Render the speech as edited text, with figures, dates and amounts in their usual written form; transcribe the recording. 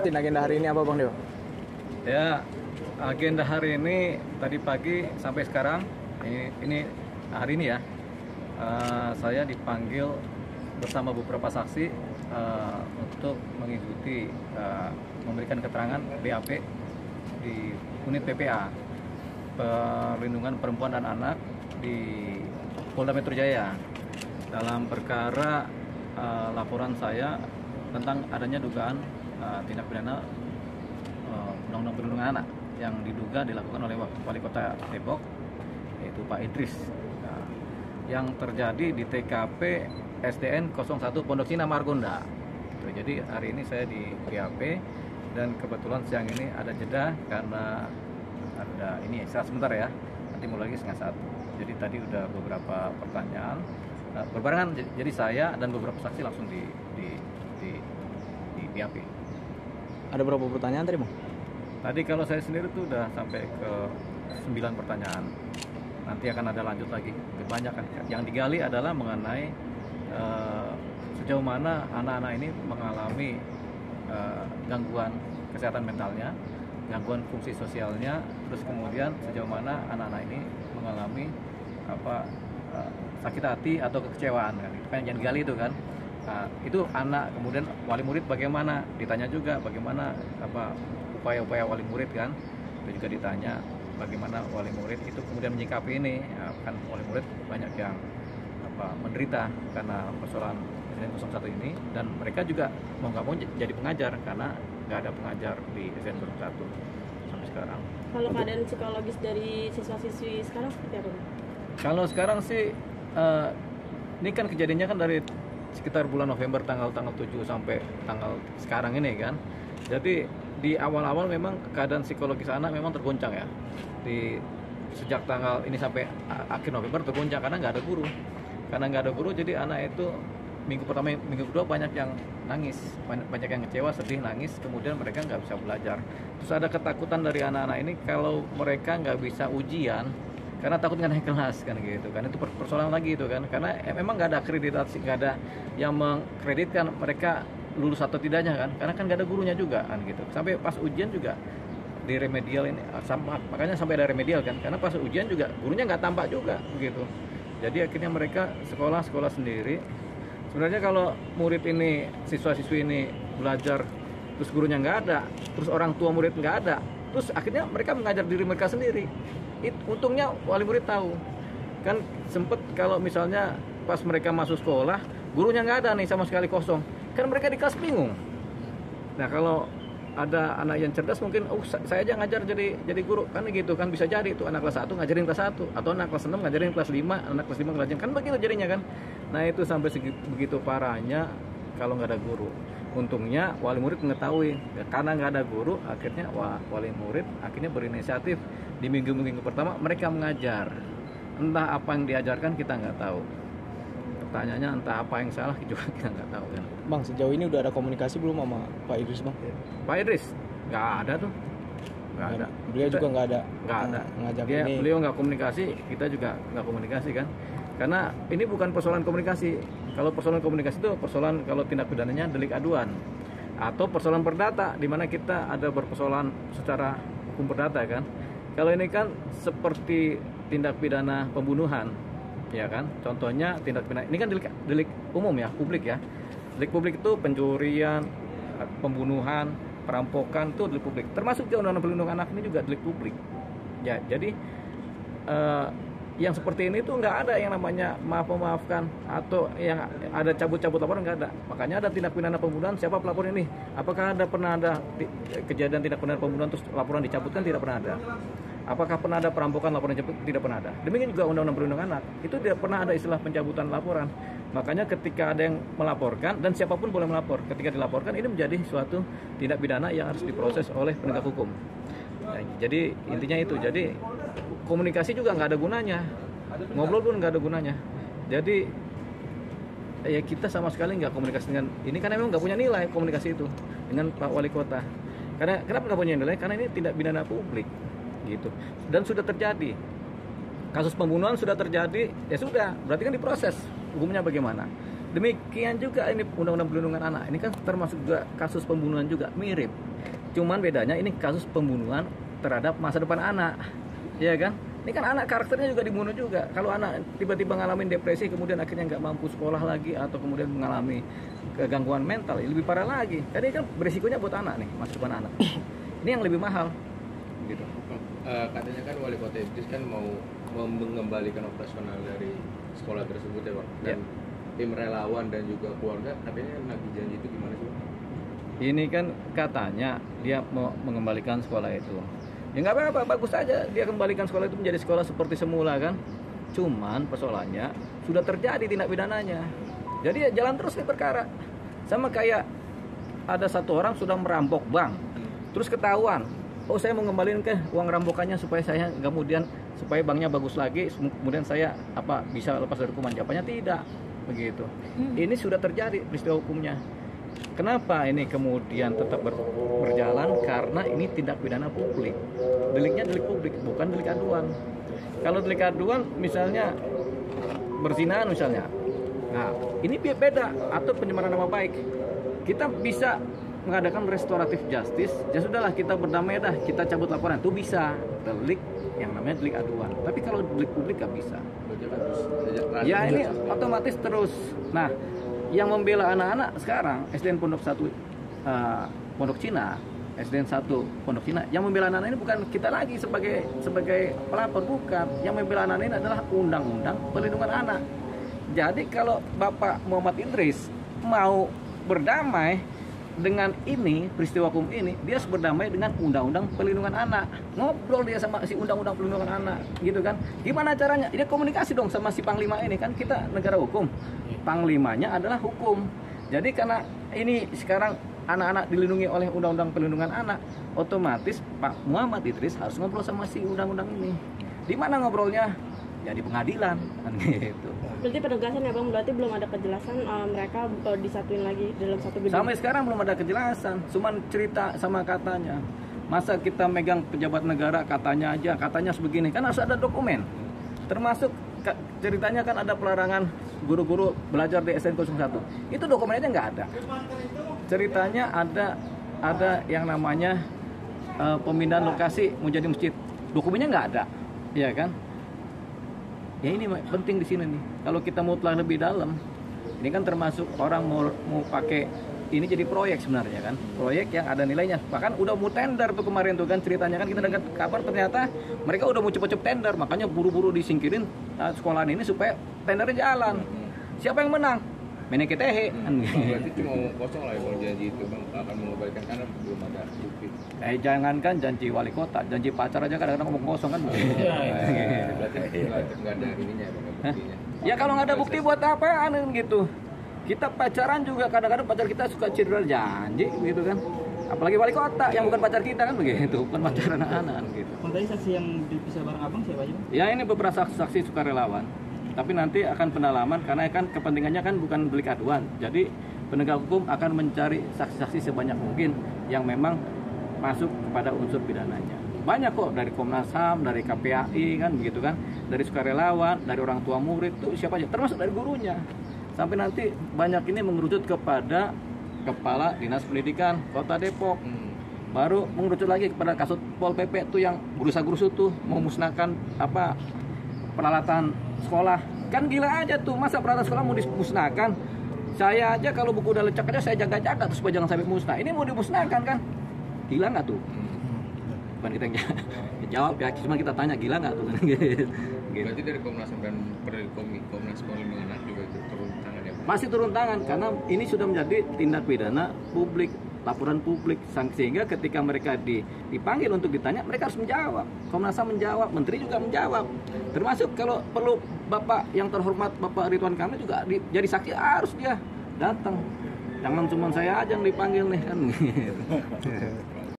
agenda hari ini apa Bang Dewa? Ya, agenda hari ini tadi pagi sampai sekarang ini hari ini ya, saya dipanggil bersama beberapa saksi untuk mengikuti memberikan keterangan BAP di unit PPA Perlindungan Perempuan dan Anak di Polda Metro Jaya dalam perkara laporan saya tentang adanya dugaan tindak pidana Undang-Undang Perlindungan Anak yang diduga dilakukan oleh Wali Kota Depok, yaitu Pak Idris, yang terjadi di TKP SDN 01 Pondok Cina Margonda. Jadi hari ini saya di BAP dan kebetulan siang ini ada jeda karena ada ini istirahat sebentar ya. Nanti mulai lagi setengah 1. Jadi tadi udah beberapa pertanyaan berbarengan, jadi saya dan beberapa saksi langsung di BAP. Ada berapa pertanyaan tadi Bang? Tadi kalau saya sendiri tuh udah sampai ke 9 pertanyaan. Nanti akan ada lanjut lagi. Banyak kan. Yang digali adalah mengenai sejauh mana anak-anak ini mengalami gangguan kesehatan mentalnya, gangguan fungsi sosialnya, terus kemudian sejauh mana anak-anak ini mengalami sakit hati atau kekecewaan kan. Itu kan yang digali itu kan. Nah, itu anak, kemudian wali murid bagaimana, ditanya juga bagaimana upaya-upaya wali murid kan, itu juga ditanya bagaimana wali murid itu kemudian menyikapi ini. Kan wali murid banyak yang menderita karena persoalan SDN 01 ini, dan mereka juga mau nggak mau jadi pengajar karena nggak ada pengajar di SDN 01 sampai sekarang. Kalau keadaan psikologis dari siswa-siswi sekarang seperti apa? Kalau sekarang sih ini kan kejadiannya kan dari sekitar bulan November tanggal 7 sampai tanggal sekarang ini kan. Jadi di awal-awal memang keadaan psikologis anak memang tergoncang ya. Sejak tanggal ini sampai akhir November tergoncang karena nggak ada guru. Karena nggak ada guru, jadi anak itu minggu pertama, minggu kedua banyak yang nangis, banyak yang kecewa, sedih, nangis. Kemudian mereka nggak bisa belajar. Terus ada ketakutan dari anak-anak ini kalau mereka nggak bisa ujian karena takut nggak naik kelas kan gitu kan. Itu persoalan lagi itu kan, karena memang nggak ada akreditasi, nggak ada yang mengkreditkan mereka lulus atau tidaknya kan, karena kan nggak ada gurunya juga kan gitu. Sampai pas ujian juga di remedial ini makanya sampai ada remedial kan, karena pas ujian juga gurunya nggak tampak juga begitu. Jadi akhirnya mereka sekolah sendiri. Sebenarnya kalau murid ini, siswa-siswi ini belajar terus gurunya nggak ada, terus orang tua murid nggak ada, terus akhirnya mereka mengajar diri mereka sendiri. Untungnya wali murid tahu kan, sempet kalau misalnya pas mereka masuk sekolah gurunya nggak ada nih, sama sekali kosong kan, mereka di kelas bingung. Nah kalau ada anak yang cerdas mungkin saya aja ngajar jadi guru kan gitu kan, bisa jadi itu anak kelas 1 ngajarin kelas 1 atau anak kelas 6 ngajarin kelas 5, anak kelas 5 ngajarin kan begitu jadinya kan. Nah itu sampai begitu parahnya kalau nggak ada guru. Untungnya wali murid mengetahui ya, karena nggak ada guru akhirnya wali murid akhirnya berinisiatif di minggu-minggu pertama mereka mengajar. Entah apa yang diajarkan kita nggak tahu. Pertanyaannya entah apa yang salah juga kita nggak tahu kan. Bang, sejauh ini udah ada komunikasi belum sama Pak Idris Bang? Pak Idris nggak ada tuh, nggak ada. Beliau juga nggak ada. Ngajak ini. Beliau nggak komunikasi, kita juga nggak komunikasi kan. Karena ini bukan persoalan komunikasi. Kalau persoalan komunikasi itu persoalan kalau tindak pidananya delik aduan atau persoalan perdata, di mana kita ada berpersoalan secara hukum perdata kan. Kalau ini kan seperti tindak pidana pembunuhan, ya kan. Contohnya tindak pidana ini kan delik umum ya, publik ya. Delik publik itu pencurian, pembunuhan, perampokan itu delik publik. Termasuk Undang-Undang Perlindungan Anak ini juga delik publik. Ya, jadi yang seperti ini tuh nggak ada yang namanya maafkan atau yang ada cabut-cabut laporan, nggak ada. Makanya ada tindak pidana pembunuhan, siapa pelapor ini? Apakah pernah ada kejadian tindak pidana pembunuhan terus laporan dicabut? Kan tidak pernah ada. Apakah pernah ada perampokan laporan dicabut? Tidak pernah ada. Demikian juga Undang-Undang Perlindungan Anak, itu tidak pernah ada istilah pencabutan laporan. Makanya ketika ada yang melaporkan, dan siapapun boleh melapor, ketika dilaporkan ini menjadi suatu tindak pidana yang harus diproses oleh penegak hukum. Nah, jadi intinya itu. Jadi komunikasi juga nggak ada gunanya, ngobrol pun nggak ada gunanya. Jadi ya kita sama sekali nggak komunikasi dengan ini, karena memang nggak punya nilai komunikasi itu dengan Pak Wali Kota. Karena kenapa nggak punya nilai? Karena ini tindak pidana publik gitu, dan sudah terjadi kasus pembunuhan, sudah terjadi, ya sudah, berarti kan diproses hukumnya bagaimana. Demikian juga ini Undang-Undang Perlindungan Anak. Ini kan termasuk juga kasus pembunuhan juga, mirip. Cuman bedanya ini kasus pembunuhan terhadap masa depan anak. Ya kan? Ini kan anak karakternya juga dibunuh juga. Kalau anak tiba-tiba ngalamin depresi kemudian akhirnya nggak mampu sekolah lagi atau kemudian mengalami kegangguan mental, ya lebih parah lagi. Karena ini kan berisikonya buat anak nih, masa depan anak. Ini yang lebih mahal. Gitu. Katanya kan wali kota Idris kan mau mengembalikan operasional dari sekolah tersebut ya Pak. Dan tim relawan dan juga keluarga katanya nagih janji itu gimana sih Pak? Ini kan katanya dia mau mengembalikan sekolah itu. Ya nggak apa-apa, bagus aja dia kembalikan sekolah itu menjadi sekolah seperti semula kan. Cuman persoalannya sudah terjadi tindak pidananya. Jadi ya jalan terus nih perkara. Sama kayak ada satu orang sudah merampok bank, terus ketahuan, oh saya mau ngembaliin ke uang rampokannya supaya saya kemudian supaya banknya bagus lagi, kemudian saya bisa lepas dari hukuman. Jawabannya tidak begitu. Ini sudah terjadi peristiwa hukumnya. Kenapa ini kemudian tetap berjalan? Karena ini tindak pidana publik. Deliknya delik publik, bukan delik aduan. Kalau delik aduan misalnya berzina misalnya. Nah, ini beda atau pencemaran nama baik. Kita bisa mengadakan restoratif justice. Ya sudahlah kita berdamai dah, kita cabut laporan. Itu bisa delik yang namanya delik aduan. Tapi kalau delik publik nggak bisa. Ya ini otomatis terus. Nah, yang membela anak-anak sekarang SDN Pondok 1 Pondok Cina, SDN 1 Pondok Cina, yang membela anak-anak ini bukan kita lagi sebagai pelapor, bukan. Yang membela anak-anak ini adalah Undang-Undang Perlindungan Anak. Jadi kalau Bapak Muhammad Idris mau berdamai dengan ini peristiwa hukum ini, dia harus berdamai dengan Undang-Undang Perlindungan Anak. Ngobrol dia sama si Undang-Undang Perlindungan Anak, gitu kan? Gimana caranya? Dia komunikasi dong sama si Panglima ini, kan kita negara hukum. Panglimanya adalah hukum. Jadi karena ini sekarang anak-anak dilindungi oleh Undang-Undang Perlindungan Anak, otomatis Pak Muhammad Idris harus ngobrol sama si undang-undang ini. Di mana ngobrolnya? Ya di pengadilan, kan gitu. Berarti penegasan ya Bang, berarti belum ada kejelasan mereka disatuin lagi dalam satu gedung. Sampai sekarang belum ada kejelasan, cuman cerita sama katanya. Masa kita megang pejabat negara katanya aja, katanya sebegini, kan harus ada dokumen. Termasuk ceritanya kan ada pelarangan guru-guru belajar di SDN 01. Itu dokumennya nggak ada. Ceritanya ada yang namanya pemindahan lokasi menjadi masjid. Dokumennya nggak ada, ya kan? Ya ini penting di sini nih. Kalau kita mau telah lebih dalam, ini kan termasuk orang mau pakai ini jadi proyek sebenarnya kan, proyek yang ada nilainya. Bahkan udah mau tender tuh kemarin tuh kan ceritanya kan, kita dengar kabar ternyata mereka udah mau cepet-cepet tender, makanya buru-buru disingkirin sekolahan ini supaya tendernya jalan. Siapa yang menang? Meneketehe. Berarti cuma kosong lah ya kalau janji itu Bang akan mengembalikan, karena belum ada bukti. Jangankan janji wali kota, janji pacar aja kadang-kadang ngomong kosong kan. Berarti nggak ada ininya ya Bang, buktinya. Ya kalau nggak ada bukti buat apaan gitu. Kita pacaran juga kadang-kadang pacar kita suka cedera janji gitu kan. Apalagi wali kota yang bukan pacar kita kan begitu, bukan pacar anak-anak gitu. Tadi saksi yang dipisah bareng abang siapa aja Bang? Ya ini beberapa saksi sukarelawan. Tapi nanti akan pendalaman karena kan kepentingannya kan bukan delik aduan. Jadi penegak hukum akan mencari saksi-saksi sebanyak mungkin yang memang masuk kepada unsur pidananya. Banyak kok, dari Komnas HAM, dari KPAI kan begitu kan, dari sukarelawan, dari orang tua murid tuh siapa aja, termasuk dari gurunya. Sampai nanti banyak ini mengerucut kepada Kepala Dinas Pendidikan Kota Depok. Baru mengerucut lagi kepada Kasut Pol PP tuh yang guru-guru tuh mau musnahkan peralatan sekolah. Kan gila aja tuh, masa peralatan sekolah mau dimusnahkan? Saya aja kalau buku udah lecek aja saya jaga-jaga terus supaya jangan sampai musnah. Ini mau dimusnahkan kan? Gila nggak tuh? Bukan kita yang jawab ya, cuma kita tanya gila nggak tuh? Gitu. Berarti dari Komnas HAM dan Komnas Perlindungan Anak juga turun tangan ya Bang? Masih turun tangan karena ini sudah menjadi tindak pidana publik, laporan publik, sehingga ketika mereka dipanggil untuk ditanya, mereka harus menjawab. Komnas HAM menjawab, Menteri juga menjawab. Termasuk kalau perlu Bapak yang terhormat Bapak Ridwan Kamil juga jadi saksi, harus dia datang. Jangan cuma saya aja yang dipanggil nih kan.